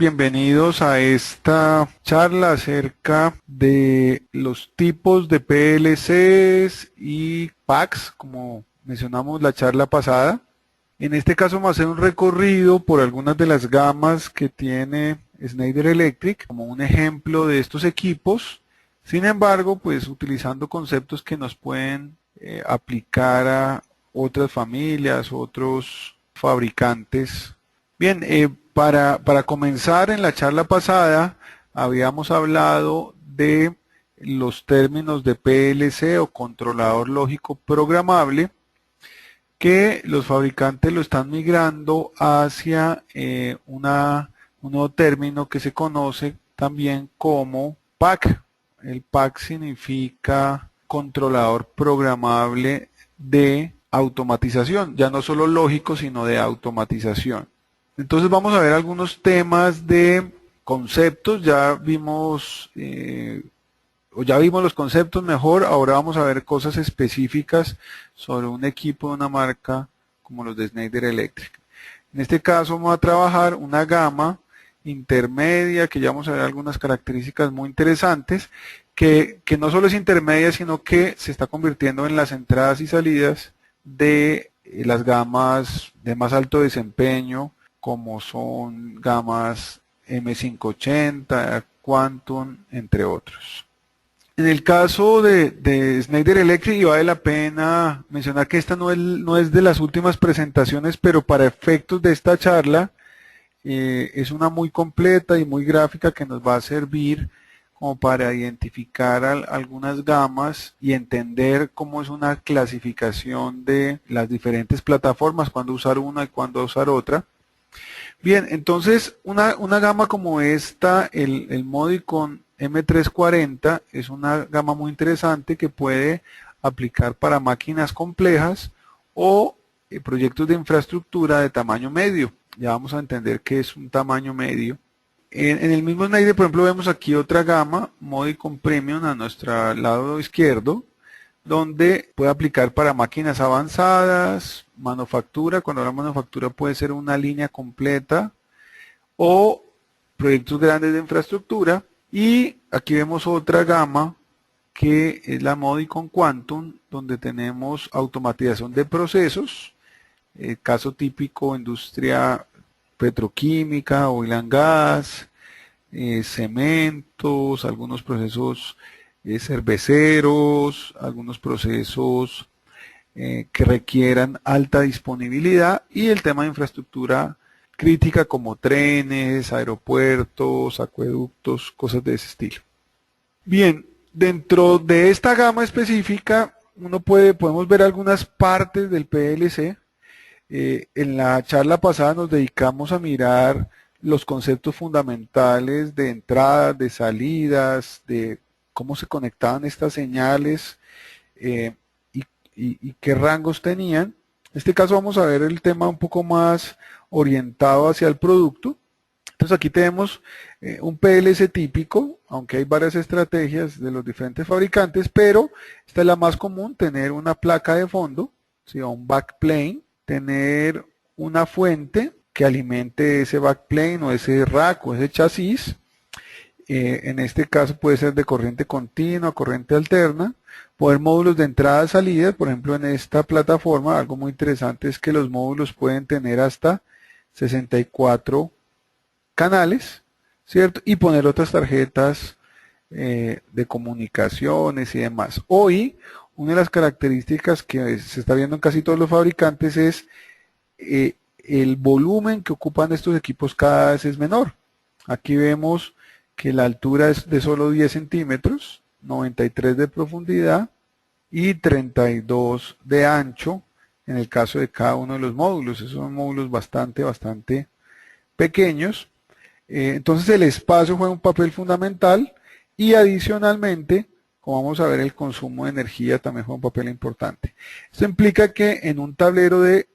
bienvenidos a esta charla acerca de los tipos de PLCs y PACs, como mencionamos la charla pasada. En este caso vamos a hacer un recorrido por algunas de las gamas que tiene Schneider Electric como un ejemplo de estos equipos. Sin embargo, pues utilizando conceptos que nos pueden aplicar a otras familias, otros fabricantes. Bien, para comenzar, en la charla pasada habíamos hablado de los términos de PLC o controlador lógico programable, que los fabricantes lo están migrando hacia un nuevo término que se conoce también como PAC. El PAC significa controlador programable de automatización, ya no solo lógico, sino de automatización. Entonces vamos a ver algunos temas de conceptos. Ya vimos los conceptos mejor. Ahora vamos a ver cosas específicas sobre un equipo de una marca como los de Schneider Electric. En este caso vamos a trabajar una gama intermedia, que ya vamos a ver algunas características muy interesantes, que no solo es intermedia, sino que se está convirtiendo en las entradas y salidas de las gamas de más alto desempeño, como son gamas M580, Quantum, entre otros. En el caso de Schneider Electric, y vale la pena mencionar que esta no es de las últimas presentaciones, pero para efectos de esta charla, es una muy completa y muy gráfica que nos va a servir como para identificar algunas gamas y entender cómo es una clasificación de las diferentes plataformas, cuándo usar una y cuándo usar otra. Bien, entonces una gama como esta, el Modicon M340, es una gama muy interesante que puede aplicar para máquinas complejas o proyectos de infraestructura de tamaño medio. Ya vamos a entender qué es un tamaño medio. En el mismo Schneider, por ejemplo, vemos aquí otra gama, Modicon Premium, a nuestro lado izquierdo, donde puede aplicar para máquinas avanzadas, manufactura. Cuando hablamos de manufactura puede ser una línea completa o proyectos grandes de infraestructura. Y aquí vemos otra gama que es la Modicon Quantum, donde tenemos automatización de procesos, caso típico industria petroquímica, oil and gas, cementos, algunos procesos cerveceros, algunos procesos que requieran alta disponibilidad, y el tema de infraestructura crítica como trenes, aeropuertos, acueductos, cosas de ese estilo. Bien, dentro de esta gama específica podemos ver algunas partes del PLC. En la charla pasada nos dedicamos a mirar los conceptos fundamentales de entradas, de salidas, de cómo se conectaban estas señales y qué rangos tenían. En este caso vamos a ver el tema un poco más orientado hacia el producto. Entonces aquí tenemos un PLC típico, aunque hay varias estrategias de los diferentes fabricantes, pero esta es la más común: tener una placa de fondo, ¿sí?, o un backplane, tener una fuente que alimente ese backplane o ese rack o ese chasis. En este caso puede ser de corriente continua, corriente alterna. Poner módulos de entrada y salida. Por ejemplo, en esta plataforma algo muy interesante es que los módulos pueden tener hasta 64 canales, ¿cierto? Y poner otras tarjetas de comunicaciones y demás. Hoy, una de las características que se está viendo en casi todos los fabricantes es el volumen que ocupan estos equipos cada vez es menor. Aquí vemos que la altura es de solo 10 centímetros, 93 de profundidad y 32 de ancho en el caso de cada uno de los módulos. Esos son módulos bastante pequeños. Entonces el espacio juega un papel fundamental, y adicionalmente, como vamos a ver, el consumo de energía también juega un papel importante. Esto implica que en un tablero de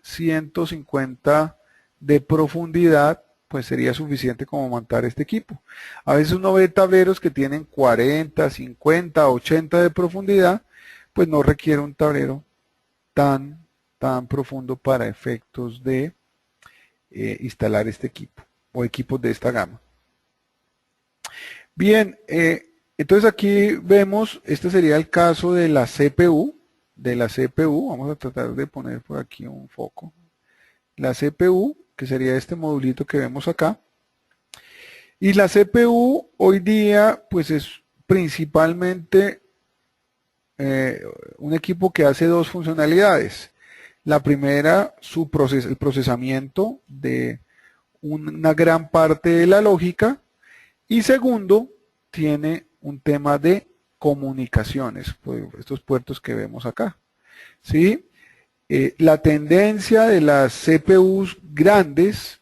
150 de profundidad, pues sería suficiente como montar este equipo. A veces uno ve tableros que tienen 40, 50, 80 de profundidad, pues no requiere un tablero tan profundo para efectos de instalar este equipo. o equipos de esta gama. Bien, entonces aquí vemos, este sería el caso de la CPU, vamos a tratar de poner por aquí un foco. La CPU, que sería este modulito que vemos acá. Y la CPU hoy día, pues es principalmente un equipo que hace dos funcionalidades. La primera, el procesamiento de una gran parte de la lógica. Y segundo, tiene un tema de comunicaciones, pues estos puertos que vemos acá. ¿Sí? La tendencia de las CPUs grandes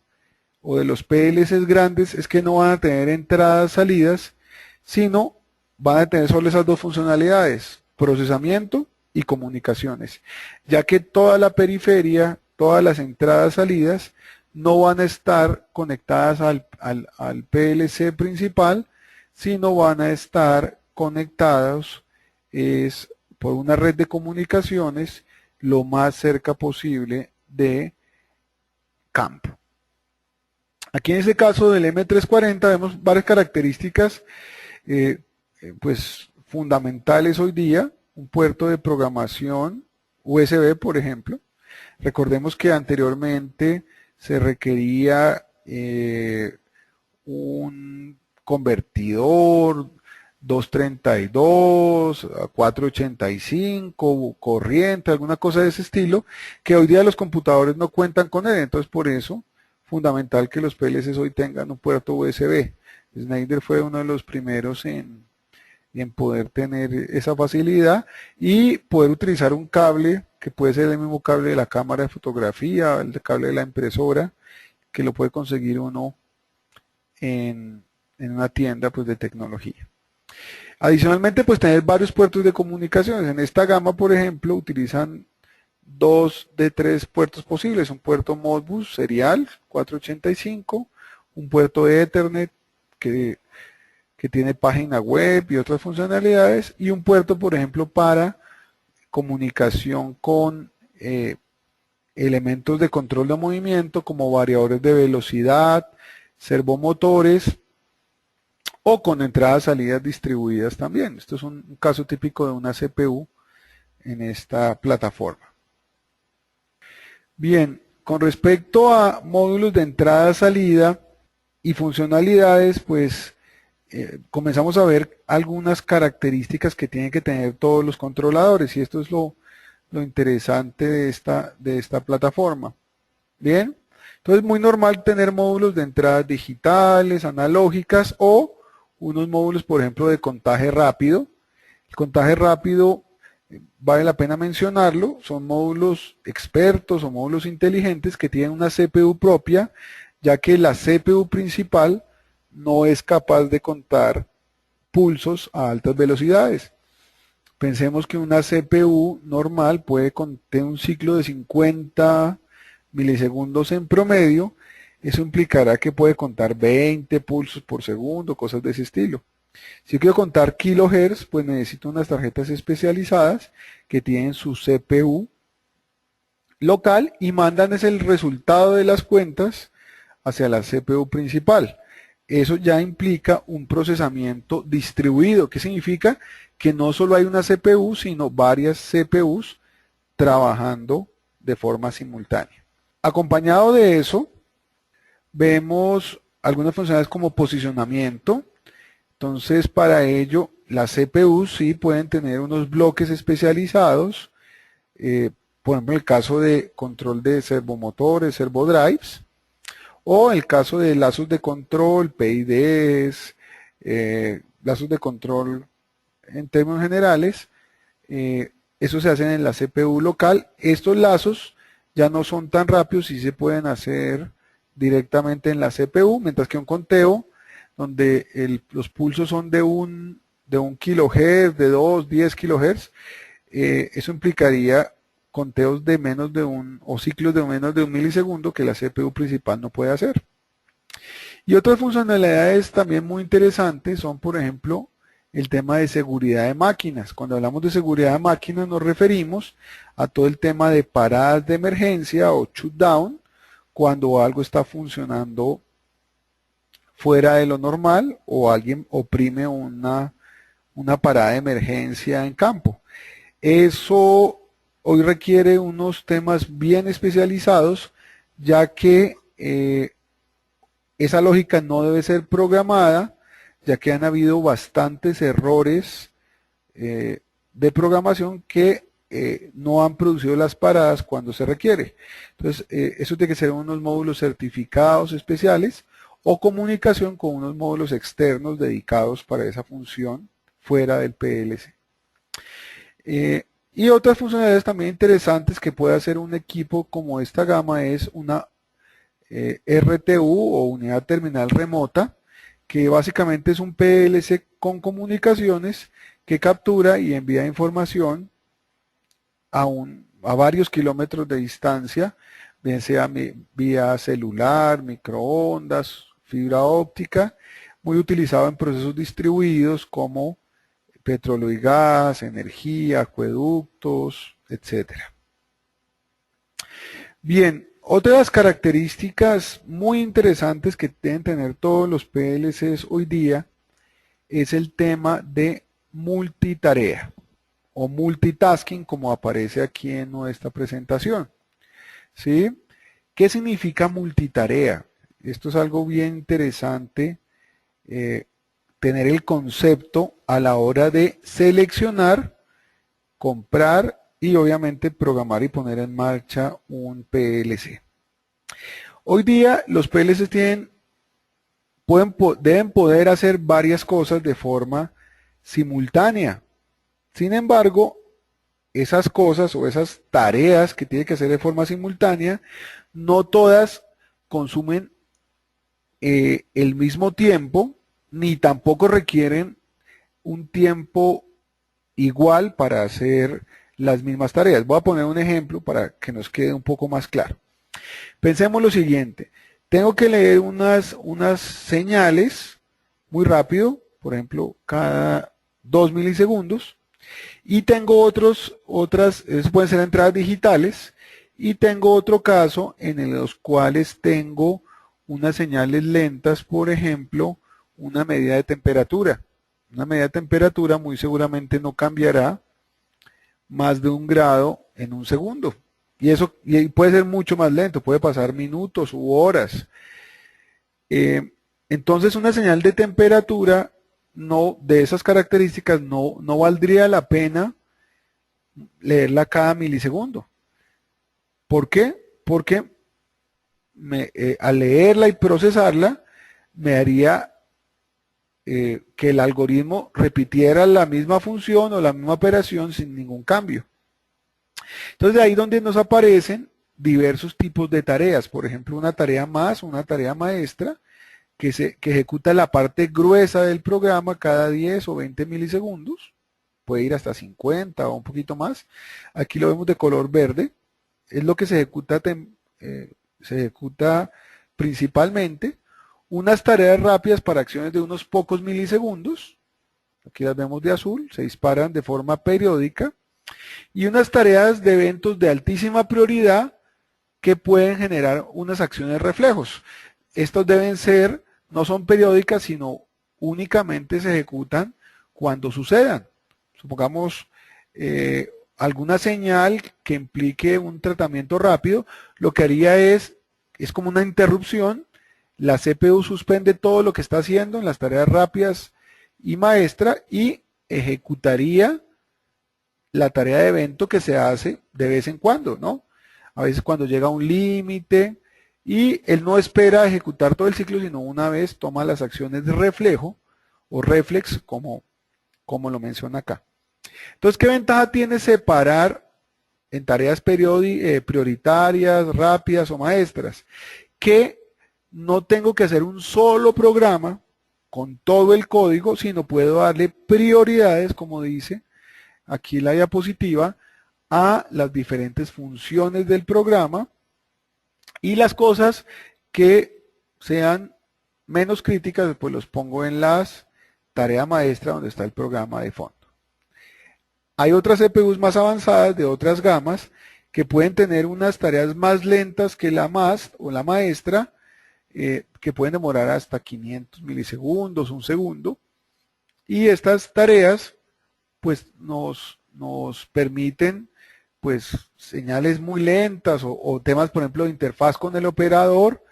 o de los PLCs grandes es que no van a tener entradas, salidas, sino van a tener solo esas dos funcionalidades, procesamiento y comunicaciones, ya que toda la periferia, todas las entradas, salidas, no van a estar conectadas al PLC principal, sino van a estar conectados por una red de comunicaciones lo más cerca posible de campo. Aquí en este caso del M340 vemos varias características pues fundamentales hoy día, un puerto de programación USB, por ejemplo. Recordemos que anteriormente se requería un convertidor 232, 485, corriente, alguna cosa de ese estilo, que hoy día los computadores no cuentan con él. Entonces, por eso, fundamental que los PLCs hoy tengan un puerto USB. Schneider fue uno de los primeros en poder tener esa facilidad y poder utilizar un cable que puede ser el mismo cable de la cámara de fotografía, el cable de la impresora, que lo puede conseguir uno en una tienda pues de tecnología. Adicionalmente, pues tener varios puertos de comunicaciones. En esta gama, por ejemplo, utilizan 2 de 3 puertos posibles. Un puerto Modbus serial 485, un puerto de Ethernet que tiene página web y otras funcionalidades, y un puerto, por ejemplo, para comunicación con elementos de control de movimiento como variadores de velocidad, servomotores o con entradas y salidas distribuidas también. Esto es un caso típico de una CPU en esta plataforma. Bien, con respecto a módulos de entrada-salida y funcionalidades, pues comenzamos a ver algunas características que tienen que tener todos los controladores, y esto es lo interesante de esta plataforma. Bien, entonces es muy normal tener módulos de entradas digitales, analógicas o unos módulos, por ejemplo, de contaje rápido. El contaje rápido, vale la pena mencionarlo, son módulos expertos o módulos inteligentes que tienen una CPU propia, ya que la CPU principal no es capaz de contar pulsos a altas velocidades. Pensemos que una CPU normal puede contener un ciclo de 50 milisegundos en promedio. Eso implicará que puede contar 20 pulsos por segundo, cosas de ese estilo. Si yo quiero contar kilohertz, pues necesito unas tarjetas especializadas que tienen su CPU local y mandan el resultado de las cuentas hacia la CPU principal. Eso ya implica un procesamiento distribuido. ¿Qué significa? Que no solo hay una CPU, sino varias CPUs trabajando de forma simultánea. Acompañado de eso, vemos algunas funcionalidades como posicionamiento. Entonces, para ello, las CPUs sí pueden tener unos bloques especializados, por ejemplo, en el caso de control de servomotores, servodrives, o el caso de lazos de control, PIDs, lazos de control en términos generales, eso se hacen en la CPU local. Estos lazos ya no son tan rápidos y se pueden hacer directamente en la CPU, mientras que un conteo donde los pulsos son de un kilohertz, de 2, 10 kilohertz, eso implicaría conteos de menos de o ciclos de menos de un milisegundo que la CPU principal no puede hacer. Y otras funcionalidades también muy interesantes son, por ejemplo, el tema de seguridad de máquinas. Cuando hablamos de seguridad de máquinas nos referimos a todo el tema de paradas de emergencia o shutdown, cuando algo está funcionando fuera de lo normal o alguien oprime una parada de emergencia en campo. Eso hoy requiere unos temas bien especializados, ya que esa lógica no debe ser programada, ya que han habido bastantes errores de programación que no han producido las paradas cuando se requiere. Entonces, eso tiene que ser unos módulos certificados especiales o comunicación con unos módulos externos dedicados para esa función fuera del PLC. Y otras funcionalidades también interesantes que puede hacer un equipo como esta gama es una RTU o unidad terminal remota, que básicamente es un PLC con comunicaciones que captura y envía información a varios kilómetros de distancia, bien sea vía celular, microondas, fibra óptica, muy utilizado en procesos distribuidos como petróleo y gas, energía, acueductos, etc. Bien, otra de las características muy interesantes que deben tener todos los PLCs hoy día es el tema de multitarea o multitasking, como aparece aquí en nuestra presentación. ¿Sí? ¿Qué significa multitarea? Esto es algo bien interesante, tener el concepto a la hora de seleccionar, comprar y obviamente programar y poner en marcha un PLC. Hoy día los PLCs deben poder hacer varias cosas de forma simultánea. Sin embargo, esas cosas o esas tareas que tiene que hacer de forma simultánea, no todas consumen el mismo tiempo, ni tampoco requieren un tiempo igual para hacer las mismas tareas. Voy a poner un ejemplo para que nos quede un poco más claro. Pensemos lo siguiente, tengo que leer unas señales muy rápido, por ejemplo, cada 2 milisegundos, y tengo otras, eso pueden ser entradas digitales, y tengo otro caso en los cuales tengo unas señales lentas, por ejemplo, una medida de temperatura. Una medida de temperatura muy seguramente no cambiará más de 1 grado en un segundo. Y puede ser mucho más lento, puede pasar minutos u horas. Entonces una señal de temperatura de esas características no valdría la pena leerla cada milisegundo. ¿Por qué? Porque al leerla y procesarla me haría que el algoritmo repitiera la misma función o la misma operación sin ningún cambio. Entonces de ahí donde nos aparecen diversos tipos de tareas, por ejemplo una tarea maestra que ejecuta la parte gruesa del programa cada 10 o 20 milisegundos, puede ir hasta 50 o un poquito más, aquí lo vemos de color verde, es lo que se ejecuta principalmente, unas tareas rápidas para acciones de unos pocos milisegundos, aquí las vemos de azul, se disparan de forma periódica, y unas tareas de eventos de altísima prioridad que pueden generar unas acciones reflejos. Estos no son periódicas, sino únicamente se ejecutan cuando sucedan. Supongamos alguna señal que implique un tratamiento rápido, lo que haría es como una interrupción, la CPU suspende todo lo que está haciendo en las tareas rápidas y maestra y ejecutaría la tarea de evento que se hace de vez en cuando, ¿no? A veces cuando llega un límite y él no espera ejecutar todo el ciclo, sino una vez toma las acciones de reflejo o reflex, como lo menciona acá. Entonces, ¿qué ventaja tiene separar en tareas prioritarias, rápidas o maestras? Que no tengo que hacer un solo programa con todo el código, sino puedo darle prioridades, como dice aquí la diapositiva, a las diferentes funciones del programa y las cosas que sean menos críticas, pues los pongo en las tareas maestra donde está el programa de fondo. Hay otras CPUs más avanzadas de otras gamas que pueden tener unas tareas más lentas que la maestra, que pueden demorar hasta 500 milisegundos, un segundo. Y estas tareas pues nos permiten pues señales muy lentas o temas, por ejemplo, de interfaz con el operador,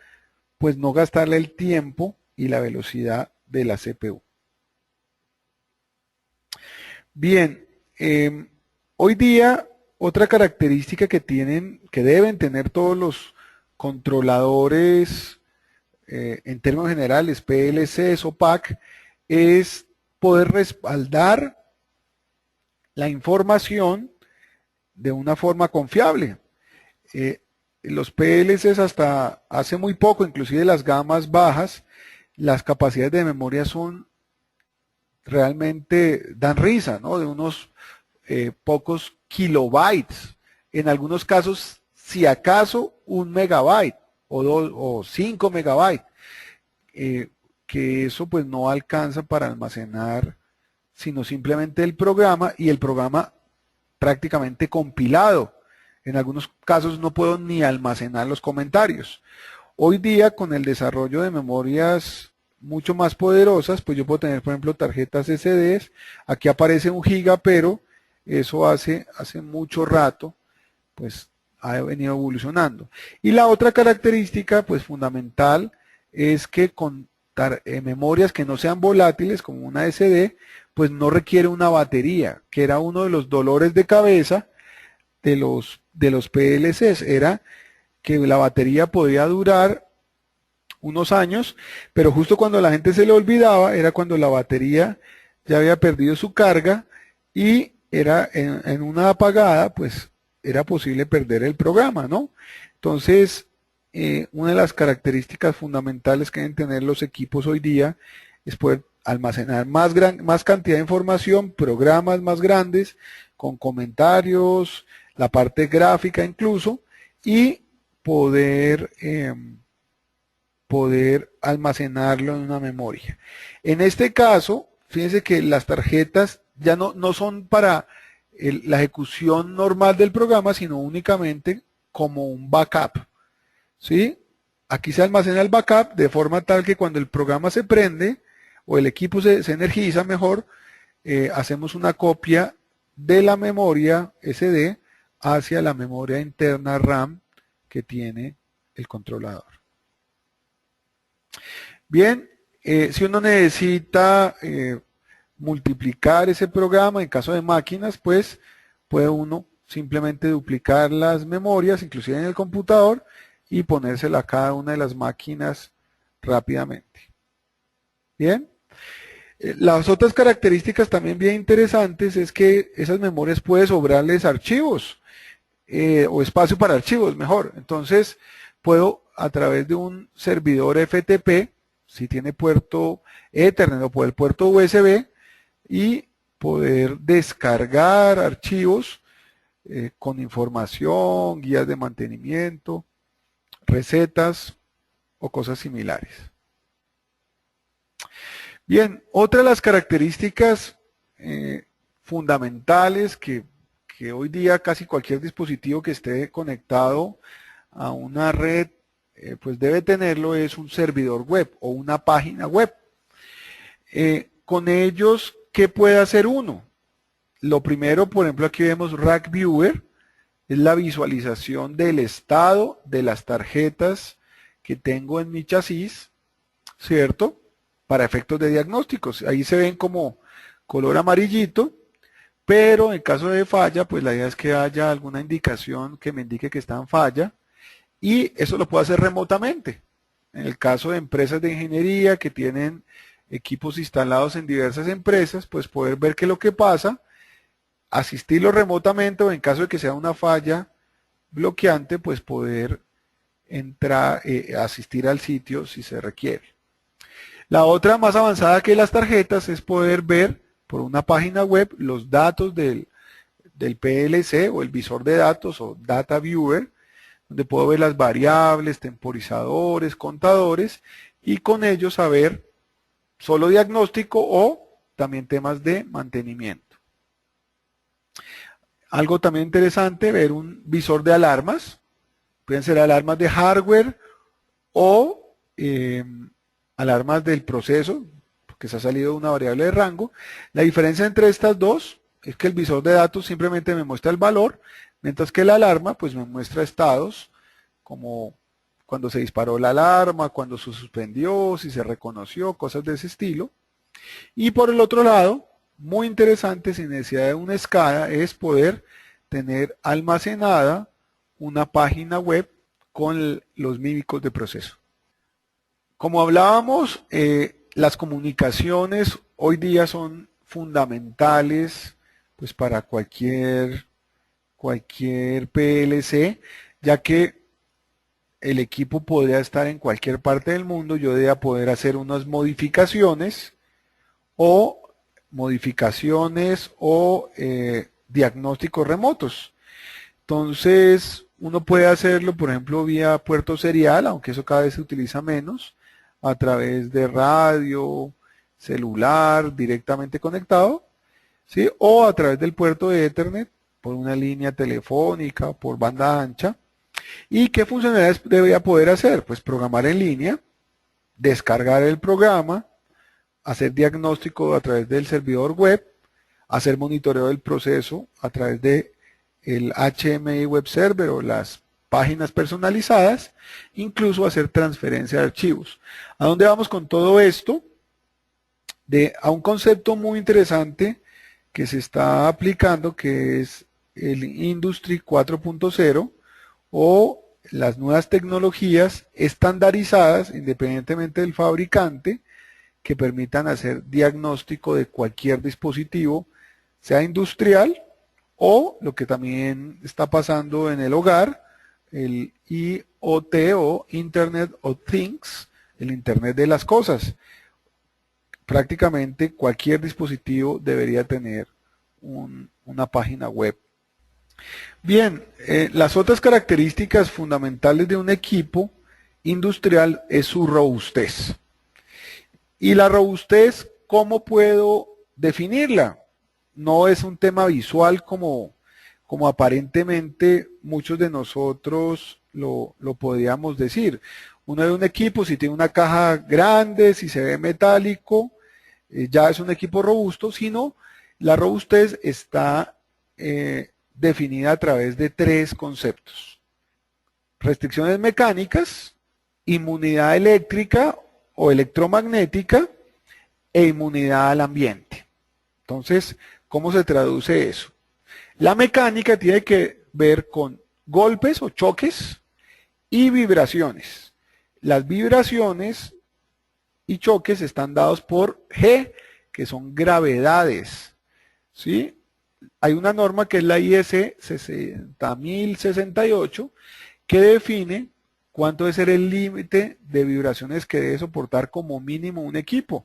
pues no gastarle el tiempo y la velocidad de la CPU. Bien, hoy día otra característica que deben tener todos los controladores en términos generales, PLCs o PAC, es poder respaldar la información de una forma confiable. Los PLCs hasta hace muy poco, inclusive las gamas bajas, las capacidades de memoria son realmente dan risa, ¿no? De unos pocos kilobytes, en algunos casos, si acaso, 1 megabyte o 5 megabytes, que eso pues no alcanza para almacenar sino simplemente el programa y el programa prácticamente compilado. En algunos casos no puedo ni almacenar los comentarios. Hoy día con el desarrollo de memorias mucho más poderosas, pues yo puedo tener, por ejemplo, tarjetas SDs. Aquí aparece 1 GB, pero eso hace mucho rato, pues ha venido evolucionando. Y la otra característica, pues fundamental, es que con memorias que no sean volátiles, como una SD, pues no requiere una batería, que era uno de los dolores de cabeza de los PLCs, era que la batería podía durar unos años, pero justo cuando la gente se le olvidaba, era cuando la batería ya había perdido su carga y era en una apagada, pues era posible perder el programa, ¿no? Entonces, una de las características fundamentales que deben tener los equipos hoy día es poder almacenar más cantidad de información, programas más grandes, con comentarios, la parte gráfica incluso, y poder almacenarlo en una memoria. En este caso, fíjense que las tarjetas ya no son para la ejecución normal del programa, sino únicamente como un backup. ¿Sí? Aquí se almacena el backup de forma tal que cuando el programa se prende o el equipo se energiza mejor, hacemos una copia de la memoria SD hacia la memoria interna RAM que tiene el controlador. Bien, si uno necesita multiplicar ese programa en caso de máquinas, pues puede uno simplemente duplicar las memorias, inclusive en el computador, y ponérsela a cada una de las máquinas rápidamente. Bien. Las otras características también bien interesantes es que esas memorias puede sobrarles archivos o espacio para archivos, mejor. Entonces, puedo a través de un servidor FTP, si tiene puerto Ethernet o por el puerto USB, y poder descargar archivos con información, guías de mantenimiento, recetas o cosas similares. Bien, otra de las características fundamentales que hoy día casi cualquier dispositivo que esté conectado a una red pues debe tenerlo es un servidor web o una página web. Con ellos, ¿qué puede hacer uno? Lo primero, por ejemplo, aquí vemos Rack Viewer, es la visualización del estado de las tarjetas que tengo en mi chasis, ¿cierto? Para efectos de diagnósticos. Ahí se ven como color amarillito, pero en caso de falla, pues la idea es que haya alguna indicación que me indique que está en falla, y eso lo puedo hacer remotamente. En el caso de empresas de ingeniería que tienen equipos instalados en diversas empresas, pues poder ver qué es lo que pasa, asistirlo remotamente, o en caso de que sea una falla bloqueante, pues poder entrar, asistir al sitio si se requiere. La otra más avanzada que las tarjetas es poder ver por una página web los datos del PLC o el visor de datos o Data Viewer, donde puedo ver las variables, temporizadores, contadores, y con ellos saber solo diagnóstico o también temas de mantenimiento. Algo también interesante, ver un visor de alarmas, pueden ser alarmas de hardware o alarmas del proceso, porque se ha salido una variable de rango. La diferencia entre estas dos es que el visor de datos simplemente me muestra el valor, mientras que la alarma pues me muestra estados como cuando se disparó la alarma, cuando se suspendió, si se reconoció, cosas de ese estilo. Y por el otro lado, muy interesante, sin necesidad de una SCADA, es poder tener almacenada una página web con los mímicos de proceso. Como hablábamos, las comunicaciones hoy día son fundamentales pues, para cualquier PLC, ya que el equipo podría estar en cualquier parte del mundo, yo debía poder hacer unas modificaciones o diagnósticos remotos. Entonces, uno puede hacerlo, por ejemplo, vía puerto serial, aunque eso cada vez se utiliza menos, a través de radio, celular, directamente conectado, ¿sí? O a través del puerto de Ethernet, por una línea telefónica, por banda ancha. ¿Y qué funcionalidades debería poder hacer? Pues programar en línea, descargar el programa, hacer diagnóstico a través del servidor web, hacer monitoreo del proceso a través de el HMI Web Server o las páginas personalizadas, incluso hacer transferencia de archivos. ¿A dónde vamos con todo esto? A un concepto muy interesante que se está aplicando, que es el Industry 4.0 o las nuevas tecnologías estandarizadas, independientemente del fabricante, que permitan hacer diagnóstico de cualquier dispositivo, sea industrial o lo que también está pasando en el hogar, el IoT o Internet of Things, el Internet de las cosas. Prácticamente cualquier dispositivo debería tener una página web. Bien, las otras características fundamentales de un equipo industrial es su robustez. Y la robustez, ¿cómo puedo definirla? No es un tema visual como aparentemente muchos de nosotros lo podríamos decir. Uno de un equipo, si tiene una caja grande, si se ve metálico, ya es un equipo robusto, sino la robustez está definida a través de tres conceptos: restricciones mecánicas, inmunidad eléctrica o electromagnética e inmunidad al ambiente. Entonces, ¿cómo se traduce eso? La mecánica tiene que ver con golpes o choques y vibraciones. Las vibraciones y choques están dados por G, que son gravedades, ¿sí? Hay una norma que es la IS 60068 que define cuánto debe ser el límite de vibraciones que debe soportar como mínimo un equipo.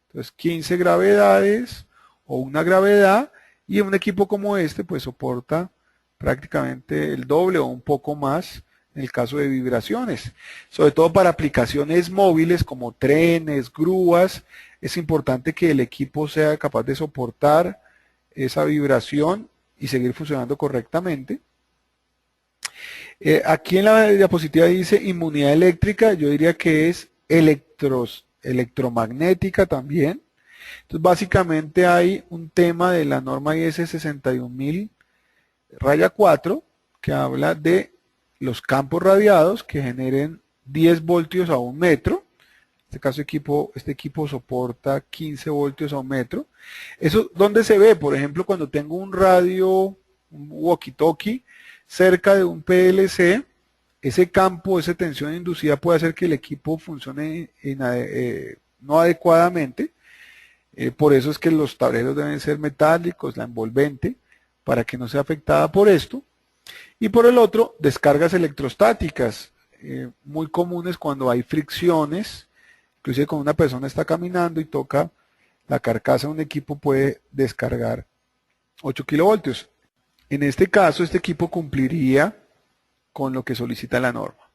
Entonces, 15 gravedades o una gravedad, y un equipo como este pues soporta prácticamente el doble o un poco más en el caso de vibraciones. Sobre todo para aplicaciones móviles como trenes, grúas, es importante que el equipo sea capaz de soportar esa vibración y seguir funcionando correctamente. Aquí en la diapositiva dice inmunidad eléctrica, yo diría que es electromagnética también. Entonces básicamente hay un tema de la norma IS 61000-4 que habla de los campos radiados que generen 10 voltios a un metro. En este caso este equipo soporta 15 voltios a un metro. Eso, ¿dónde se ve? Por ejemplo, cuando tengo un radio, un walkie-talkie, cerca de un PLC, ese campo, esa tensión inducida puede hacer que el equipo funcione no adecuadamente. Por eso es que los tableros deben ser metálicos, la envolvente, para que no sea afectada por esto. Y por el otro, descargas electrostáticas, muy comunes cuando hay fricciones, inclusive cuando una persona está caminando y toca la carcasa de un equipo puede descargar 8 kilovoltios. En este caso, este equipo cumpliría con lo que solicita la norma.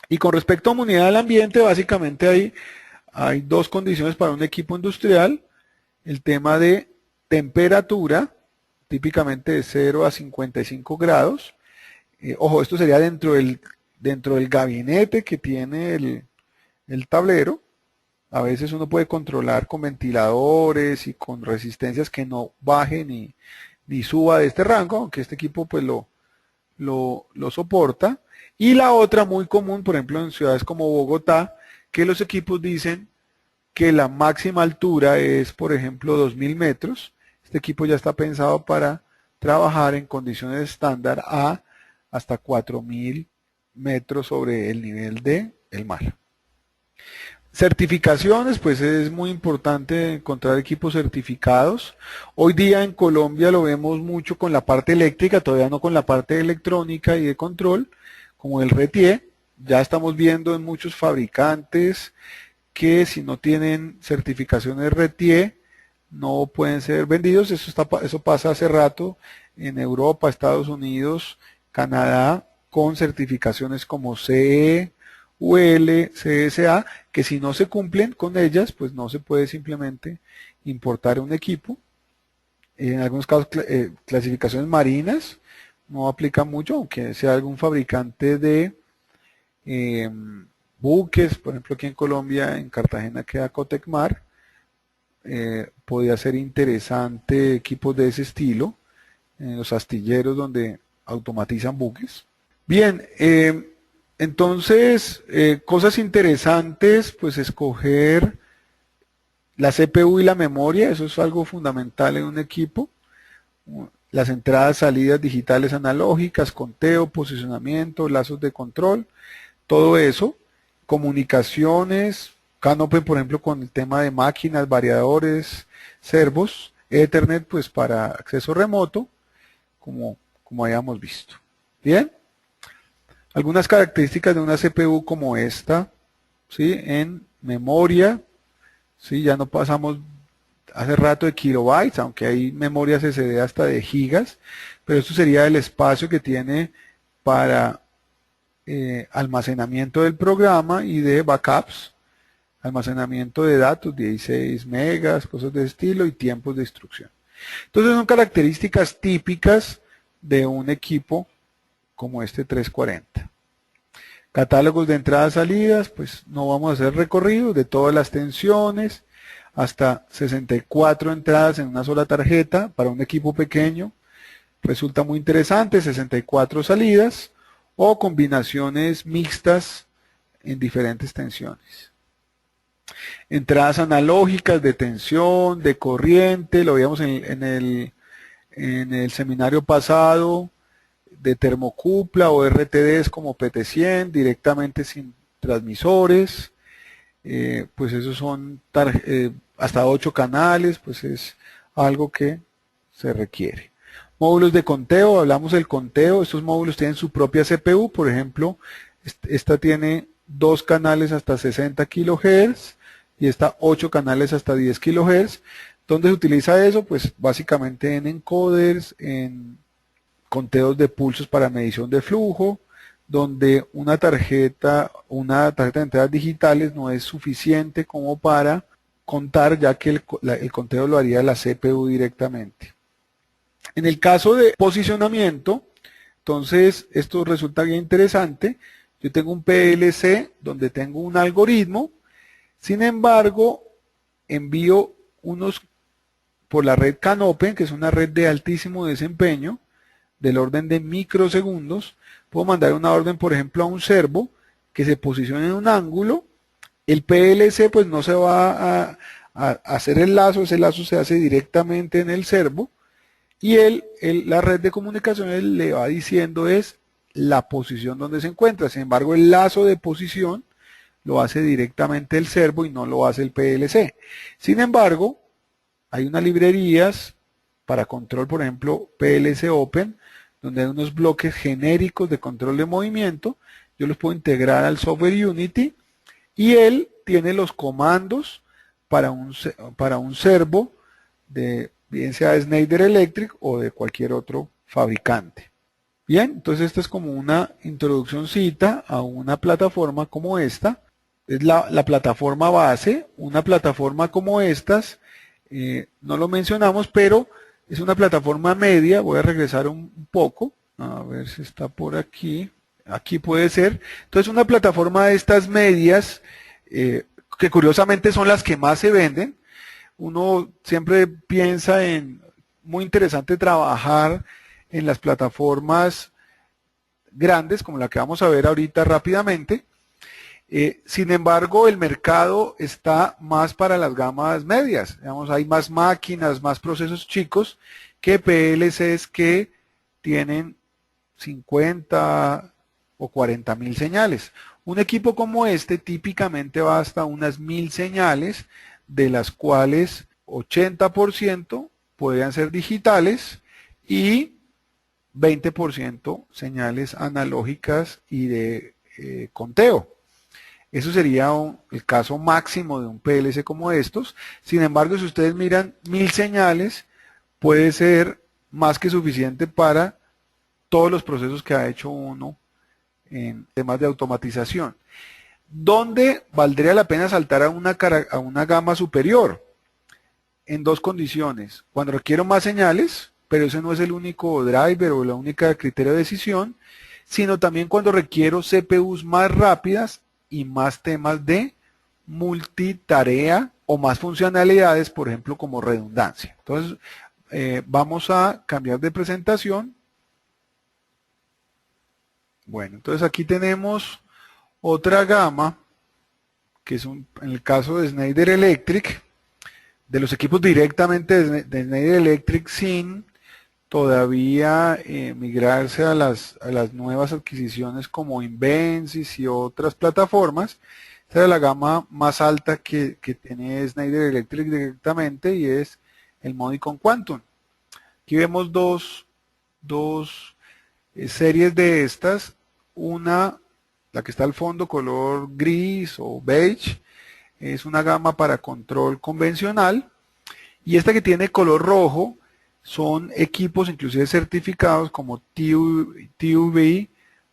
Y con respecto a inmunidad al ambiente, básicamente hay dos condiciones para un equipo industrial: el tema de temperatura, típicamente de 0 a 55 grados. Ojo, esto sería dentro del gabinete que tiene el tablero. A veces uno puede controlar con ventiladores y con resistencias que no baje ni suba de este rango, aunque este equipo pues lo soporta. Y la otra muy común, por ejemplo, en ciudades como Bogotá, que los equipos dicen que la máxima altura es, por ejemplo, 2000 metros. Este equipo ya está pensado para trabajar en condiciones estándar a hasta 4000 metros sobre el nivel del mar. Certificaciones, pues es muy importante encontrar equipos certificados. Hoy día en Colombia lo vemos mucho con la parte eléctrica, todavía no con la parte electrónica y de control, como el RETIE. Ya estamos viendo en muchos fabricantes que si no tienen certificaciones RETIE no pueden ser vendidos. Eso pasa hace rato en Europa, Estados Unidos, Canadá, con certificaciones como CE, UL, CSA, que si no se cumplen con ellas, pues no se puede simplemente importar un equipo. En algunos casos, clasificaciones marinas no aplica mucho, aunque sea algún fabricante de buques, por ejemplo aquí en Colombia, en Cartagena queda Cotecmar, podría ser interesante equipos de ese estilo, en los astilleros donde automatizan buques. Bien, entonces, cosas interesantes, pues escoger la CPU y la memoria, eso es algo fundamental en un equipo. Las entradas, salidas digitales analógicas, conteo, posicionamiento, lazos de control, todo eso. Comunicaciones, Canopy, por ejemplo, con el tema de máquinas, variadores, servos, Ethernet, pues para acceso remoto, como hayamos visto. Bien. Algunas características de una CPU como esta, ¿sí? En memoria, ¿sí? Ya no pasamos hace rato de kilobytes, aunque hay memorias SD hasta de gigas, pero esto sería el espacio que tiene para almacenamiento del programa y de backups, almacenamiento de datos, 16 megas, cosas de estilo y tiempos de instrucción. Entonces son características típicas de un equipo como este 340. Catálogos de entradas y salidas, pues no vamos a hacer recorrido de todas las tensiones, hasta 64 entradas en una sola tarjeta para un equipo pequeño. Resulta muy interesante, 64 salidas o combinaciones mixtas en diferentes tensiones. Entradas analógicas de tensión, de corriente, lo veíamos en el seminario pasado, de termocupla o RTDs como PT100, directamente sin transmisores, pues esos son hasta 8 canales, pues es algo que se requiere. Módulos de conteo, hablamos del conteo, estos módulos tienen su propia CPU, por ejemplo, esta tiene 2 canales hasta 60 kHz y esta 8 canales hasta 10 kHz. ¿Dónde se utiliza eso? Pues básicamente en encoders, en conteos de pulsos para medición de flujo, donde una tarjeta de entradas digitales no es suficiente como para contar, ya que el conteo lo haría la CPU directamente. En el caso de posicionamiento, entonces esto resulta bien interesante. Yo tengo un PLC donde tengo un algoritmo, sin embargo, envío unos por la red Canopy, que es una red de altísimo desempeño, del orden de microsegundos. Puedo mandar una orden, por ejemplo, a un servo que se posicione en un ángulo. El PLC pues no se va a hacer el lazo, ese lazo se hace directamente en el servo y la red de comunicaciones le va diciendo es la posición donde se encuentra. Sin embargo, el lazo de posición lo hace directamente el servo y no lo hace el PLC. Sin embargo, hay unas librerías para control, por ejemplo, PLC Open, donde hay unos bloques genéricos de control de movimiento. Yo los puedo integrar al software Unity y él tiene los comandos para un servo, bien sea de Schneider Electric o de cualquier otro fabricante. Bien, entonces esta es como una introduccióncita a una plataforma como esta. Es la plataforma base, una plataforma como estas, no lo mencionamos, pero es una plataforma media. Voy a regresar un poco, a ver si está por aquí. Aquí puede ser. Entonces una plataforma de estas medias que curiosamente son las que más se venden. Uno siempre piensa en, muy interesante trabajar en las plataformas grandes, como la que vamos a ver ahorita rápidamente. Sin embargo, el mercado está más para las gamas medias. Digamos, hay más máquinas, más procesos chicos que PLCs que tienen 50 o 40.000 señales. Un equipo como este típicamente va hasta unas 1000 señales, de las cuales 80% podrían ser digitales y 20% señales analógicas y de conteo. Eso sería el caso máximo de un PLC como estos. Sin embargo, si ustedes miran 1000 señales, puede ser más que suficiente para todos los procesos que ha hecho uno en temas de automatización. ¿Dónde valdría la pena saltar a una gama superior? En dos condiciones. Cuando requiero más señales, pero ese no es el único driver o la única criterio de decisión, sino también cuando requiero CPUs más rápidas y más temas de multitarea o más funcionalidades, por ejemplo, como redundancia. Entonces, vamos a cambiar de presentación. Bueno, entonces aquí tenemos otra gama, que es en el caso de Schneider Electric, de los equipos directamente de Schneider Electric sin todavía migrarse a las nuevas adquisiciones como Invensys y otras plataformas. Esta es la gama más alta que tiene Schneider Electric directamente y es el Modicon Quantum. Aquí vemos dos series de estas. Una, la que está al fondo, color gris o beige, es una gama para control convencional. Y esta que tiene color rojo son equipos inclusive certificados como TUV,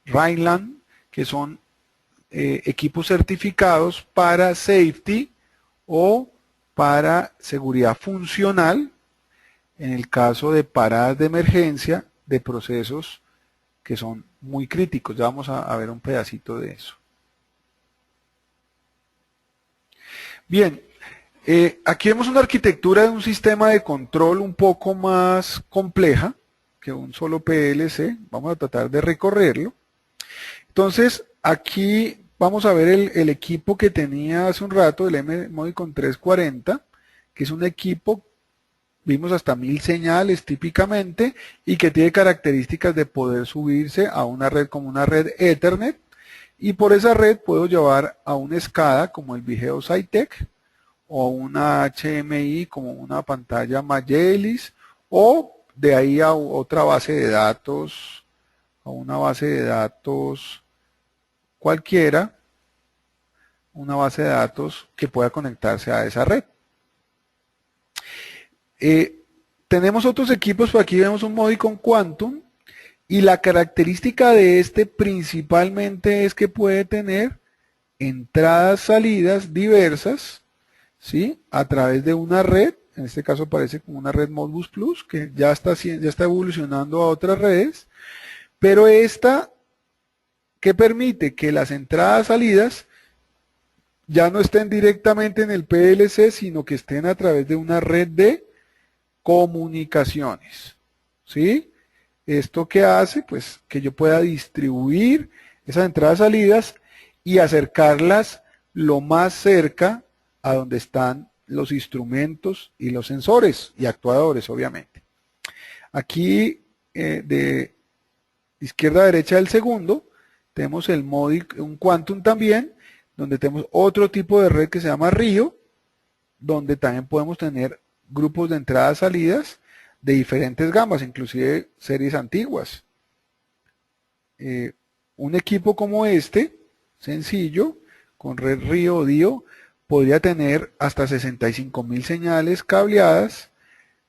Rhineland, que son equipos certificados para safety o para seguridad funcional en el caso de paradas de emergencia de procesos que son muy críticos. Ya vamos a ver un pedacito de eso. Bien, aquí vemos una arquitectura de un sistema de control un poco más compleja que un solo PLC. Vamos a tratar de recorrerlo. Entonces, aquí vamos a ver el equipo que tenía hace un rato, el M-Modicon 340, que es un equipo, vimos hasta 1000 señales típicamente, y que tiene características de poder subirse a una red como una red Ethernet, y por esa red puedo llevar a un SCADA como el Vigeo Cytec, o una HMI como una pantalla Magellis, o de ahí a otra base de datos, a una base de datos cualquiera, una base de datos que pueda conectarse a esa red. Tenemos otros equipos, por aquí vemos un Modicon Quantum, y la característica de este principalmente es que puede tener entradas, salidas diversas, ¿sí? A través de una red, en este caso aparece como una red Modbus Plus, que ya está evolucionando a otras redes, pero esta que permite que las entradas, salidas ya no estén directamente en el PLC, sino que estén a través de una red de comunicaciones, ¿sí? ¿Esto qué hace? Pues que yo pueda distribuir esas entradas, salidas y acercarlas lo más cerca a donde están los instrumentos y los sensores y actuadores, obviamente. Aquí de izquierda a derecha del segundo tenemos el un Quantum también, donde tenemos otro tipo de red que se llama Río, donde también podemos tener grupos de entradas, salidas de diferentes gamas, inclusive series antiguas. Un equipo como este, sencillo, con red Río o DIO, podría tener hasta 65.000 señales cableadas,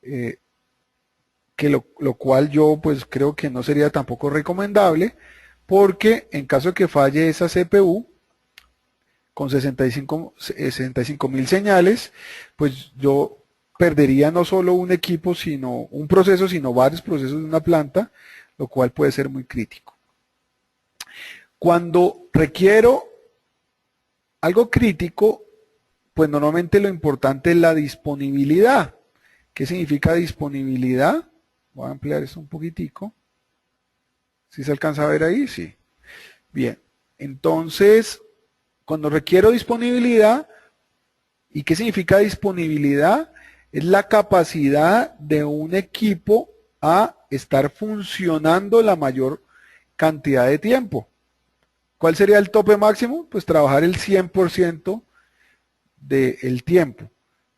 que lo cual yo pues creo que no sería tampoco recomendable, porque en caso de que falle esa CPU, con 65.000 señales, pues yo perdería no solo un equipo, sino un proceso, sino varios procesos de una planta, lo cual puede ser muy crítico. Cuando requiero algo crítico, pues normalmente lo importante es la disponibilidad. ¿Qué significa disponibilidad? Voy a ampliar esto un poquitico. ¿Sí se alcanza a ver ahí? Sí. Bien. Entonces, cuando requiero disponibilidad, ¿y qué significa disponibilidad? Es la capacidad de un equipo a estar funcionando la mayor cantidad de tiempo. ¿Cuál sería el tope máximo? Pues trabajar el 100% del tiempo.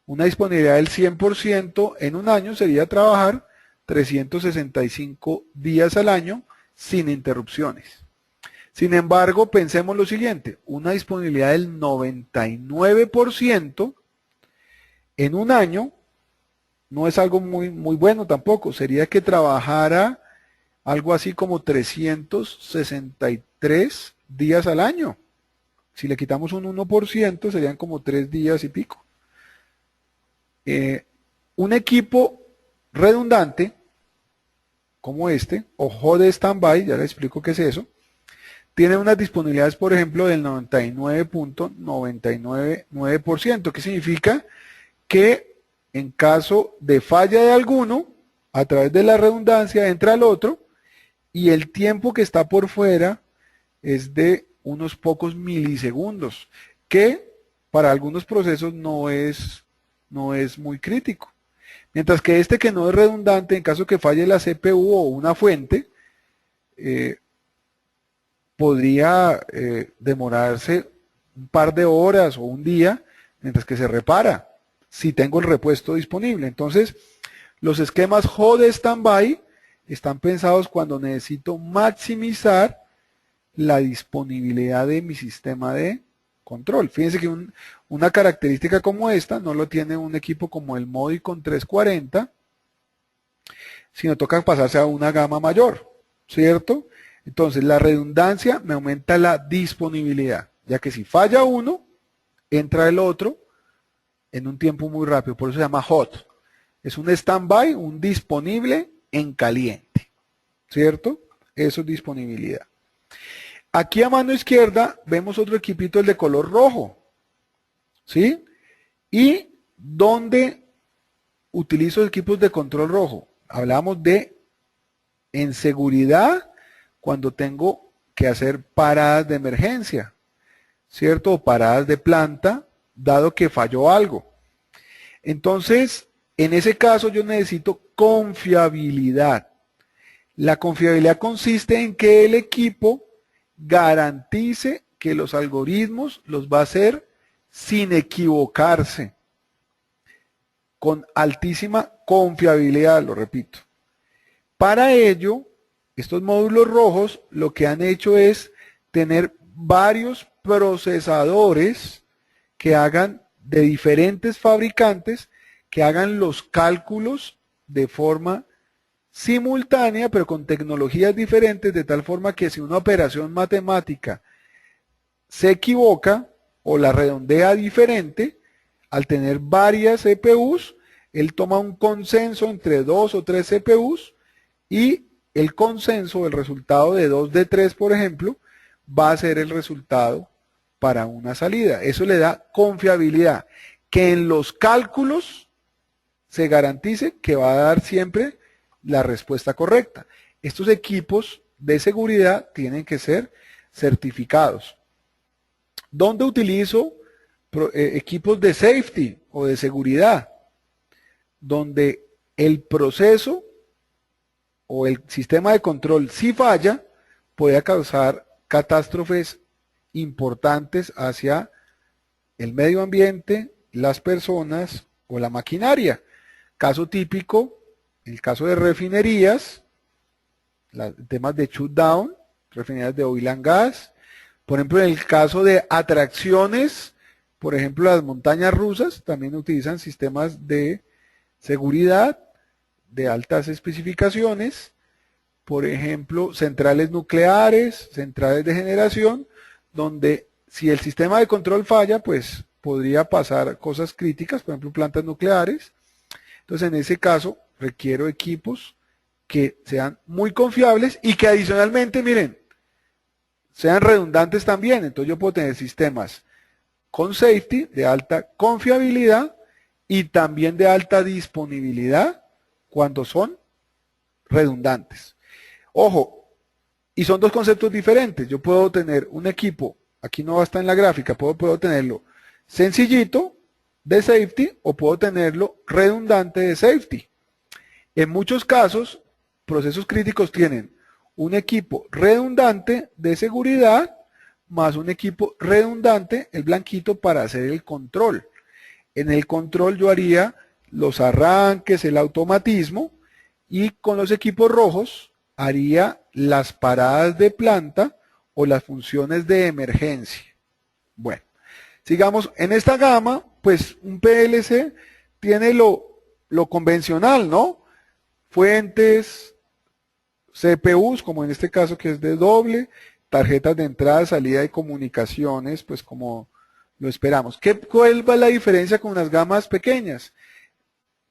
Una disponibilidad del 100% en un año sería trabajar 365 días al año sin interrupciones. Sin embargo, pensemos lo siguiente, una disponibilidad del 99% en un año no es algo muy bueno tampoco. Sería que trabajara algo así como 363 días al año. Si le quitamos un 1%, serían como 3 días y pico. Un equipo redundante, como este, o hot standby, ya les explico qué es eso, tiene unas disponibilidades, por ejemplo, del 99.999%, que significa que en caso de falla de alguno, a través de la redundancia entra el otro, y el tiempo que está por fuera es de unos pocos milisegundos, que para algunos procesos no es muy crítico. Mientras que este que no es redundante, en caso que falle la CPU o una fuente, podría demorarse un par de horas o un día mientras que se repara, si tengo el repuesto disponible. Entonces, los esquemas hot standby están pensados cuando necesito maximizar la disponibilidad de mi sistema de control. Fíjense que una característica como esta no lo tiene un equipo como el Modicon 340, sino toca pasarse a una gama mayor, ¿cierto? Entonces la redundancia me aumenta la disponibilidad, ya que si falla uno, entra el otro en un tiempo muy rápido, por eso se llama hot. Es un standby, un disponible en caliente, ¿cierto? Eso es disponibilidad. Aquí a mano izquierda vemos otro equipito, el de color rojo, ¿sí? Y ¿dónde utilizo equipos de control rojo? Hablamos de en seguridad cuando tengo que hacer paradas de emergencia, ¿cierto? O paradas de planta, dado que falló algo. Entonces, en ese caso yo necesito confiabilidad. La confiabilidad consiste en que el equipo garantice que los algoritmos los va a hacer sin equivocarse, con altísima confiabilidad, lo repito. Para ello, estos módulos rojos lo que han hecho es tener varios procesadores que hagan de diferentes fabricantes, que hagan los cálculos de forma simultánea, pero con tecnologías diferentes, de tal forma que si una operación matemática se equivoca o la redondea diferente, al tener varias CPUs, él toma un consenso entre 2 o 3 CPUs y el consenso, el resultado de 2 de 3, por ejemplo, va a ser el resultado para una salida. Eso le da confiabilidad, que en los cálculos se garantice que va a dar siempre la respuesta correcta. Estos equipos de seguridad tienen que ser certificados. ¿Dónde utilizo equipos de safety o de seguridad? Donde el proceso o el sistema de control, si falla, puede causar catástrofes importantes hacia el medio ambiente, las personas o la maquinaria. Caso típico, el caso de refinerías, temas de shutdown, refinerías de oil and gas. Por ejemplo, en el caso de atracciones, por ejemplo, las montañas rusas también utilizan sistemas de seguridad de altas especificaciones. Por ejemplo, centrales nucleares, centrales de generación, donde si el sistema de control falla, pues podría pasar cosas críticas, por ejemplo, plantas nucleares. Entonces, en ese caso, requiero equipos que sean muy confiables y que adicionalmente, miren, sean redundantes también. Entonces yo puedo tener sistemas con safety, de alta confiabilidad y también de alta disponibilidad cuando son redundantes. Ojo, y son dos conceptos diferentes. Yo puedo tener un equipo, aquí no va a estar en la gráfica, puedo tenerlo sencillito de safety o puedo tenerlo redundante de safety. En muchos casos, procesos críticos tienen un equipo redundante de seguridad más un equipo redundante, el blanquito, para hacer el control. En el control yo haría los arranques, el automatismo, y con los equipos rojos haría las paradas de planta o las funciones de emergencia. Bueno, sigamos. En esta gama, pues un PLC tiene lo convencional, ¿no? Fuentes, CPUs, como en este caso que es de doble, tarjetas de entrada, salida y comunicaciones, pues como lo esperamos. ¿Cuál es la diferencia con las gamas pequeñas?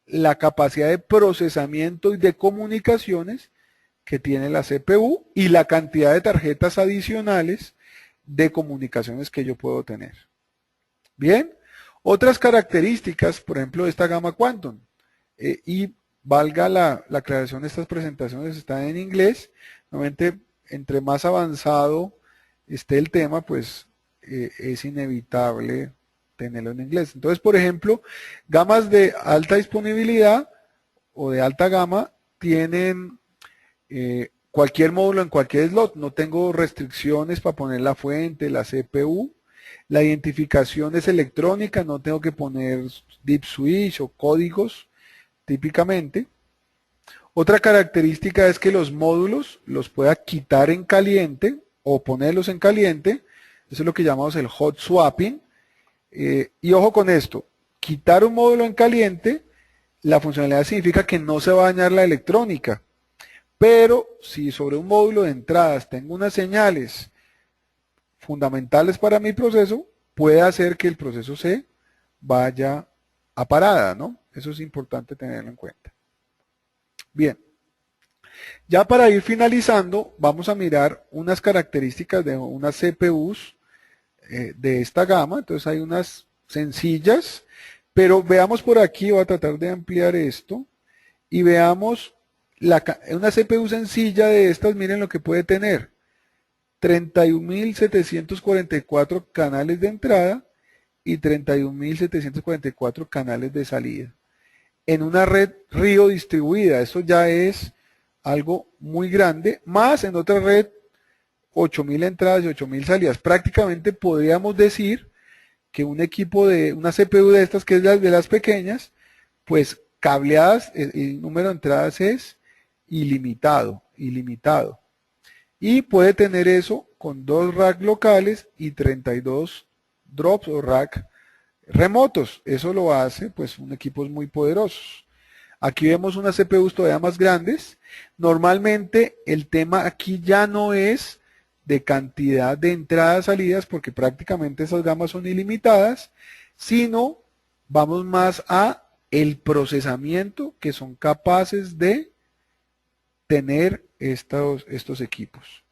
La capacidad de procesamiento y de comunicaciones que tiene la CPU y la cantidad de tarjetas adicionales de comunicaciones que yo puedo tener. Bien, otras características, por ejemplo, de esta gama Quantum, y valga la aclaración, estas presentaciones están en inglés. Normalmente, entre más avanzado esté el tema, pues es inevitable tenerlo en inglés. Entonces, por ejemplo, gamas de alta disponibilidad o de alta gama tienen cualquier módulo en cualquier slot. No tengo restricciones para poner la fuente, la CPU. La identificación es electrónica, no tengo que poner deep switch o códigos típicamente. Otra característica es que los módulos los pueda quitar en caliente o ponerlos en caliente. Eso es lo que llamamos el hot swapping. Y ojo con esto, quitar un módulo en caliente, la funcionalidad significa que no se va a dañar la electrónica. Pero si sobre un módulo de entradas tengo unas señales fundamentales para mi proceso, puede hacer que el proceso se vaya a parada, ¿no? Eso es importante tenerlo en cuenta. Bien, ya para ir finalizando, vamos a mirar unas características de unas CPUs de esta gama. Entonces hay unas sencillas, pero veamos por aquí, voy a tratar de ampliar esto, y veamos una CPU sencilla de estas. Miren lo que puede tener: 31.744 canales de entrada y 31.744 canales de salida en una red Río distribuida. Eso ya es algo muy grande, más en otra red 8.000 entradas y 8.000 salidas. Prácticamente podríamos decir que un equipo de una CPU de estas, que es de las pequeñas, pues cableadas, el número de entradas es ilimitado. Y puede tener eso con 2 rack locales y 32 drops o rack remotos. Eso lo hace pues un equipos muy poderosos. Aquí vemos unas CPUs todavía más grandes. Normalmente el tema aquí ya no es de cantidad de entradas salidas, porque prácticamente esas gamas son ilimitadas, sino vamos más a el procesamiento que son capaces de tener estos equipos.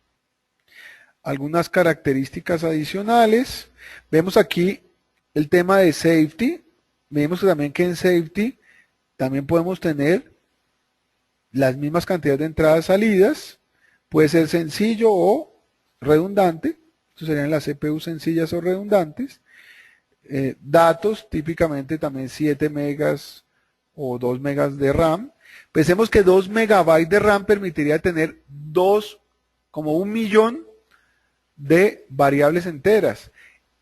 Algunas características adicionales. Vemos aquí el tema de safety. Vemos también que en safety también podemos tener las mismas cantidades de entradas salidas. Puede ser sencillo o redundante. Estos serían las CPU sencillas o redundantes. Datos, típicamente también 7 megas o 2 megas de RAM. Pensemos que 2 megabytes de RAM permitiría tener como 1 millón de variables enteras.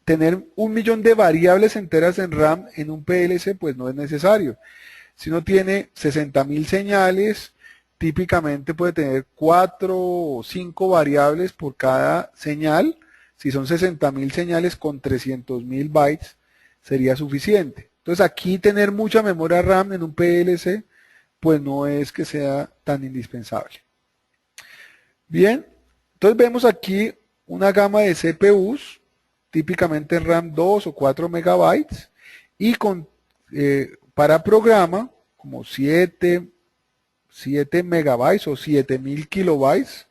Tener 1 millón de variables enteras en RAM en un PLC pues no es necesario. Si uno tiene 60.000 señales, típicamente puede tener 4 o 5 variables por cada señal. Si son 60.000 señales con 300.000 bytes sería suficiente. Entonces aquí tener mucha memoria RAM en un PLC pues no es que sea tan indispensable. Bien, entonces vemos aquí una gama de CPUs, típicamente en RAM 2 o 4 megabytes, y para programa como 7 megabytes o 7.000 kilobytes,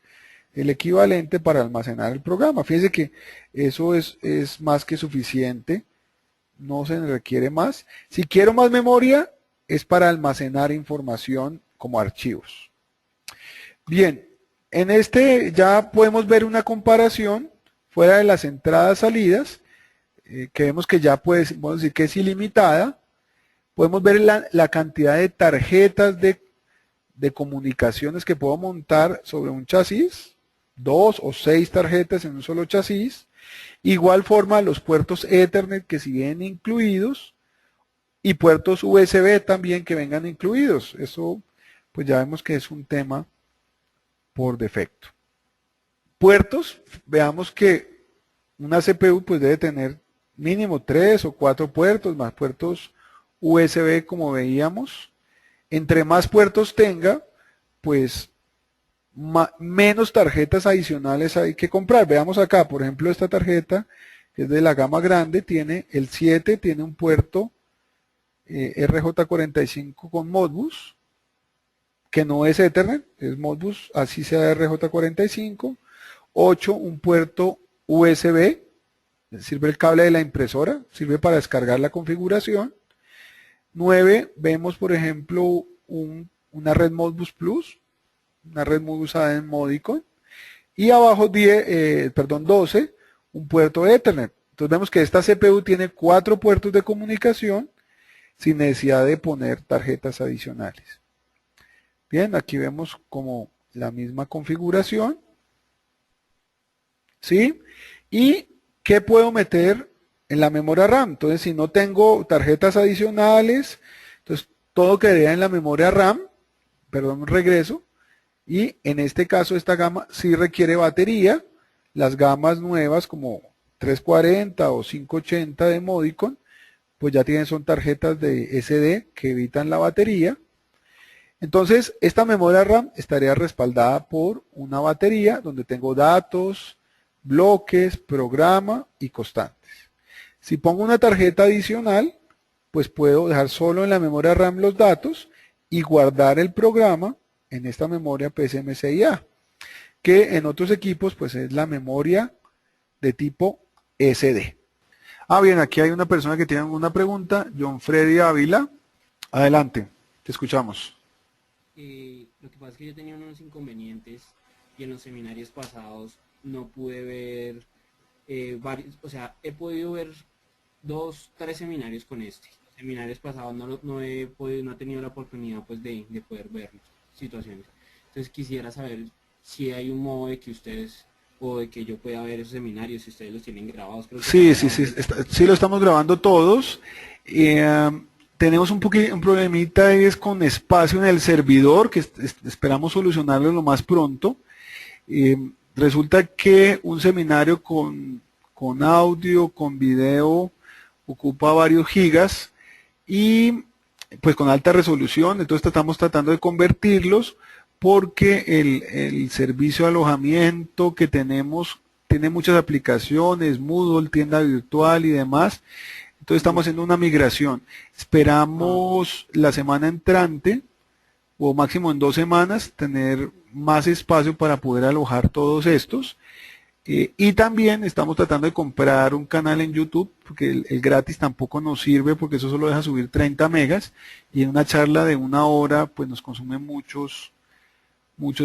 el equivalente para almacenar el programa. Fíjense que eso es más que suficiente no se requiere más. Si quiero más memoria, es para almacenar información como archivos. Bien, en este ya podemos ver una comparación fuera de las entradas-salidas, que vemos que ya podemos decir que es ilimitada. Podemos ver la cantidad de tarjetas de comunicaciones que puedo montar sobre un chasis, 2 o 6 tarjetas en un solo chasis. Igual forma los puertos Ethernet que si vienen incluidos y puertos USB también que vengan incluidos. Eso pues ya vemos que es un tema por defecto. Puertos, veamos que una CPU pues debe tener mínimo 3 o 4 puertos, más puertos USB como veíamos. Entre más puertos tenga, pues menos tarjetas adicionales hay que comprar. Veamos acá, por ejemplo, esta tarjeta que es de la gama grande, tiene el 7, tiene un puerto RJ45 con Modbus, que no es Ethernet, es Modbus, así sea RJ45. 8, un puerto USB, sirve el cable de la impresora, sirve para descargar la configuración. 9, vemos por ejemplo una red Modbus Plus, una red muy usada en Modicon. Y abajo 12, un puerto Ethernet. Entonces vemos que esta CPU tiene 4 puertos de comunicación sin necesidad de poner tarjetas adicionales. Bien, aquí vemos como la misma configuración. ¿Sí? ¿Y qué puedo meter en la memoria RAM? Entonces, si no tengo tarjetas adicionales, entonces todo quedaría en la memoria RAM, perdón, regreso, y en este caso esta gama sí requiere batería. Las gamas nuevas como 340 o 580 de Modicon, pues ya son tarjetas de SD que evitan la batería. Entonces, esta memoria RAM estaría respaldada por una batería donde tengo datos, bloques, programa y constantes. Si pongo una tarjeta adicional, pues puedo dejar solo en la memoria RAM los datos y guardar el programa en esta memoria PSMCIA, que en otros equipos pues es la memoria de tipo SD. Bien, aquí hay una persona que tiene una pregunta, John Freddy Ávila. Adelante, te escuchamos. Lo que pasa es que yo tenía unos inconvenientes y en los seminarios pasados no pude ver varios, o sea, he podido ver 2, 3 seminarios con este. Los seminarios pasados no he podido, no he tenido la oportunidad pues de poder ver situaciones. Entonces quisiera saber si hay un modo de que ustedes o de que yo pueda ver esos seminarios, si ustedes los tienen grabados. Creo que Sí, están sí, grabados. sí lo estamos grabando todos. Tenemos un problemita y es con espacio en el servidor que esperamos solucionarlo lo más pronto. Resulta que un seminario con audio, con video, ocupa varios gigas y pues con alta resolución, entonces estamos tratando de convertirlos porque el servicio de alojamiento que tenemos tiene muchas aplicaciones, Moodle, tienda virtual y demás, entonces estamos haciendo una migración. Esperamos la semana entrante o máximo en 2 semanas tener más espacio para poder alojar todos estos. Y también estamos tratando de comprar un canal en YouTube, porque el gratis tampoco nos sirve, porque eso solo deja subir 30 megas, y en una charla de 1 hora, pues nos consume muchos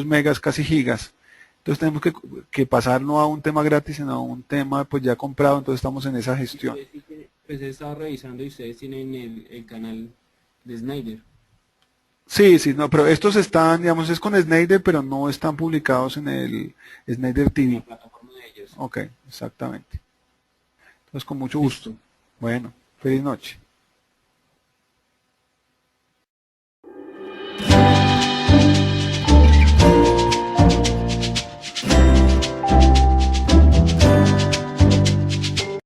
megas, casi gigas. Entonces tenemos que pasar no a un tema gratis, sino a un tema pues ya comprado, entonces estamos en esa gestión. Pues he estado revisando y ustedes tienen el canal de Snyder. Sí, sí, no, pero estos están, digamos, es con Snyder, pero no están publicados en el Snyder En la TV. plataforma de ellos. Ok, exactamente. Entonces, con mucho gusto. Listo. Bueno, feliz noche.